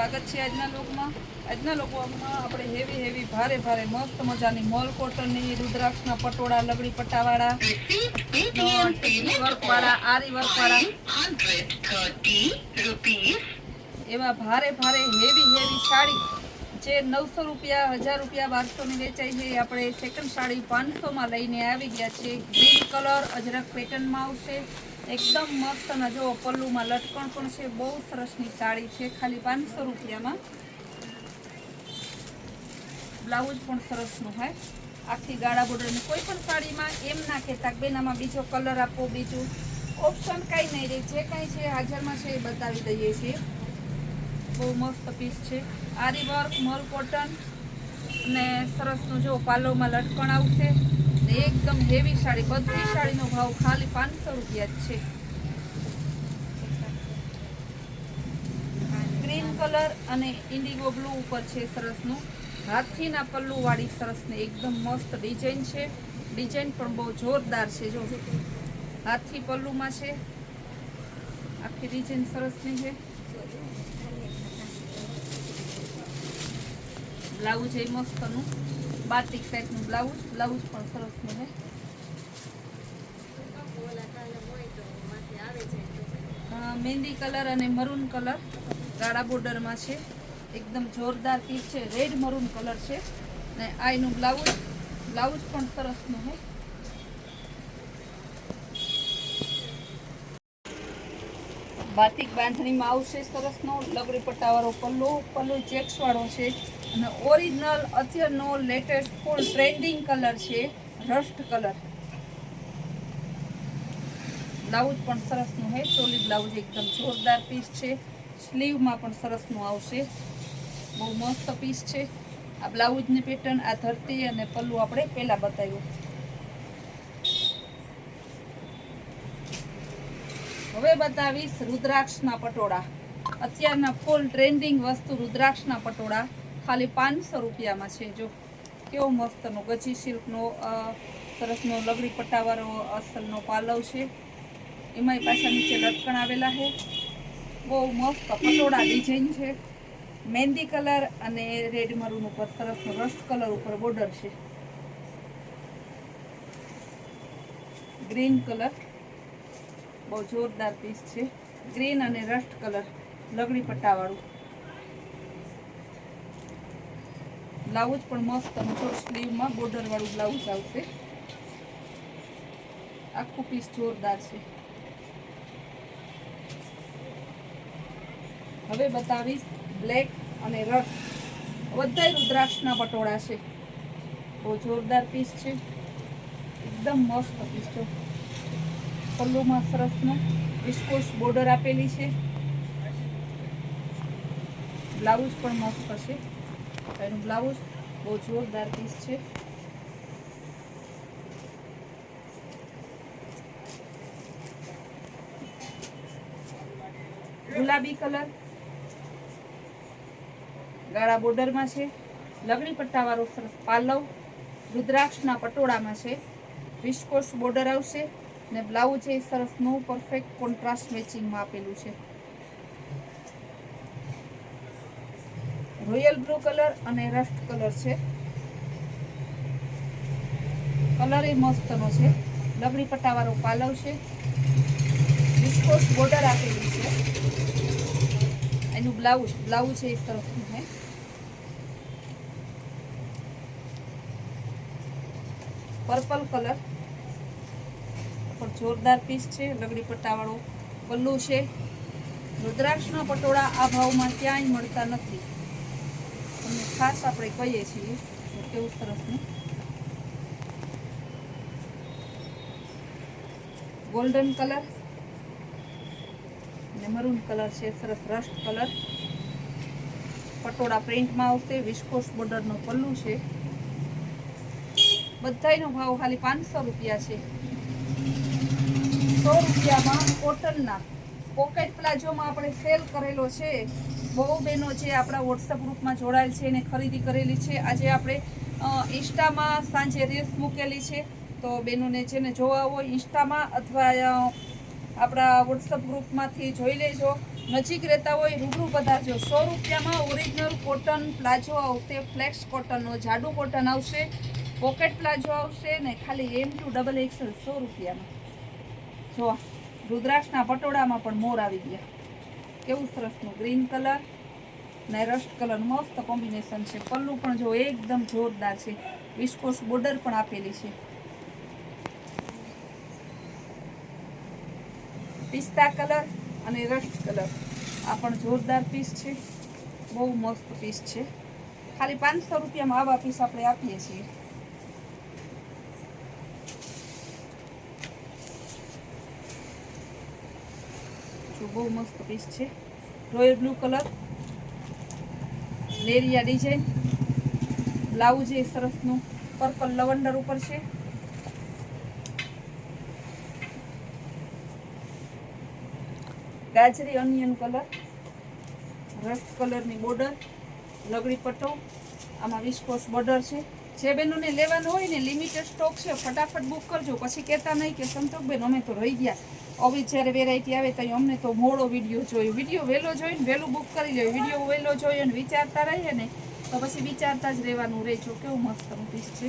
સ્વાગત છે આજના લોકમાં આપણે હેવી ભારે મસ્ત મજાની મોલ કોટનની રુદ્રાક્ષના પટોળા લગડી પટ્ટાવાળા વર્કવાળા આરી વર્કવાળા એવા ભારે હેવી સાડી જે 900 રૂપિયા 1000 રૂપિયા 1200 ની વેચાય છે આપણે સેકન્ડ સાડી 500 માં લઈને આવી ગયા છે ગ્રીન કલર અજરક પેટર્નમાં આવશે एकदम मस्त ना जो पल्लू में लटकण पण छे बहुत सरसनी साड़ी छे खाली 500 रुपया में ब्लाउज पण सरसनु है आखी गाड़ा बॉर्डर में कोई पण साड़ी में एम ना कहता बेन आमां बीजो कलर आपो बीजू ऑप्शन कई नहीं रही जे कई छे हाजर में छे बतावी दईए छे बहुत मस्त पीस छे आरी वर्क मल कॉटन ने सरसनु जो पालो में लटकण आवशे एकदम हेवी साड़ी बधी साड़ी नो भाव खाली 500 रुपया छे ग्रीन कलर अने इंडिगो ब्लू ऊपर छे सरसनु हाथी ना पल्लू वाली सरस ने एकदम मस्त डिजाइन छे डिजाइन पण बहुत जोरदार छे जो हाथी पल्लू में छे आखी डिजाइन सरस नी छे ब्लाउज ए मस्त नु बाटिक टाइप नु ब्लाउज पण सरस नु है मेहंदी कलर अने मरून कलर गाढ़ा बॉर्डर में छे एकदम जोरदार पीस छे रेड मरून कलर छे ने आई नु ब्लाउज पण सरस नु है बाटिक बांधणी में आवशे सरस नो लगड़ी पट्टावाळो पल्लू चेक्स वाळो छे અને ઓરિજિનલ અત્યારનો લેટેસ્ટ ફૂલ ટ્રેન્ડિંગ કલર છે રસ્ટ કલર બ્લાઉઝ પણ સરસનું છે ચોલી બ્લાઉઝ એકદમ જોરદાર પીસ છે સ્લીવમાં પણ સરસનું આવશે બહુ મસ્ત પીસ છે આ બ્લાઉઝની પેટર્ન આ ધરતી અને પલ્લુ આપણે પહેલા બતાવ્યું હવે બતાવીશ રુદ્રાક્ષના પટોળા અત્યારના ફૂલ ટ્રેન્ડિંગ વસ્તુ રુદ્રાક્ષના પટોળા खाली 500 रुपया में छे जो केवो मस्त नो गजी सिल्क नो सरस नो लगड़ी पट्टावाळो असल नो पालव छे एमांय पाछा नीचे लटकण आवेला है बहुत मस्त पटोळा डिजाइन छे मेहंदी कलर अने रेड मरून ऊपर सरस नो रस्ट कलर ऊपर बॉर्डर छे ग्रीन कलर बहुत जोरदार पीस छे ग्रीन अने रस्ट कलर लगड़ी पट्टावाळो ब्लाउज पण मस्त जो स्लीव में बॉर्डर वालू ब्लाउज आवशे आखू पीस जोरदार छे हवे बतावीश ब्लेक अने रस्ट बधाय रुद्राक्षना पटोळा छे बहुत जोरदार पीस छे एकदम मस्त पीस छे पल्लू में सरस नो विस्कोस बॉर्डर आपेली छे ब्लाउज पण मस्त छे ब्लाउज बहुत जोरदार पीस है गुलाबी कलर गाढ़ा बॉर्डर में है लगड़ी पट्टा वाळो सरस पालव रुद्राक्षना पटोळा में है विस्कोस बॉर्डर आवशे ने ब्लाउज ए सरस नो परफेक्ट कॉन्ट्रास्ट मैचिंग में आपेलू है रॉयल ब्लू कलर अने रस्ट कलर छे कलर ए मस्त नो छे लगड़ी पट्टावाळो पालव छे विस्कोस बॉर्डर आपेली छे एनु ब्लाउज ए सरस नु है पर्पल कलर पर जोरदार पीस छे लगड़ी पट्टावाळो पल्लू छे रुद्राक्षना पटोळा आ भावमां क्यांय मळता नथी खास આપણે કહીએ છીએ કેવું સરસનું ગોલ્ડન કલર અને મરૂન કલર છે સરસ રસ્ટ કલર પટોળા પ્રિન્ટમાં આવશે વિસ્કોસ બોર્ડરનો પલ્લુ છે બધાયનો ભાવ ખાલી 500 રૂપિયા છે 100 રૂપિયામાં કોટનના પોકેટ પ્લાઝોમાં આપણે સેલ કરેલો છે बहु बहनों है अपना व्हाट्सएप ग्रुप में जोड़ाયેલ है ने खरीदी करेली है आज आप इंस्टा में सांजे रील्स मूकेली है तो बहनों ने जोवा हो इंस्टा में अथवा अपना व्हाट्सएप ग्रुप में जोई लेजो નજીક રહેતા હોય રૂબરૂ પધારજો. 100 રૂપિયામાં ઓરિજિનલ કોટન પ્લાઝો આવશે, ફ્લેક્સ કોટનનો જાડુ કોટન આવશે, પોકેટ પ્લાઝો આવશે ને ખાલી M2XXL 100 રૂપિયામાં. જો રુદ્રાક્ષના પટોળામાં પણ મોર આવી ગયા. કેવું સરસનું ગ્રીન કલર ને રસ્ટ કલર, મસ્ત કોમ્બિનેશન છે. પલ્લું પણ જો એકદમ જોરદાર છે, વિસ્કોસ બોર્ડર પણ આપેલી છે. પિસ્તા કલર અને રસ્ટ કલર, આ પણ જોરદાર પીસ છે, બહુ મસ્ત પીસ છે. ખાલી 500 રૂપિયામાં આવા પીસ આપણે આપીએ છીએ. જો બહુ મસ્ત પીસ છે. રોયલ બ્લુ કલર, લેરિયા ડિઝાઇન, બ્લાઉઝ એ સરસનું પર્પલ લવંડર ઉપર છે. ગાજરી ઓનિયન કલર, રસ્ટ કલરની બોર્ડર, લગડી પટ્ટો, આમાં વિસ્કોસ બોર્ડર છે. જે બહેનોને લેવાનું હોય ને લિમિટેડ સ્ટોક છે, ફટાફટ બુક કરજો. પછી કહેતા નહીં કે સંતોષબેન અમે તો રહી ગયા, આવી જ્યારે વેરાયટી આવે તો અમને તો મોડો વિડીયો જોયો. વિડીયો વહેલો જોઈને વહેલું બુક કરી લો. વિડીયો વહેલો જોયો અને વિચારતા રહીએ ને તો પછી વિચારતા જ રહેવાનું રહેજો. કેવું મસ્ત પીસ છે,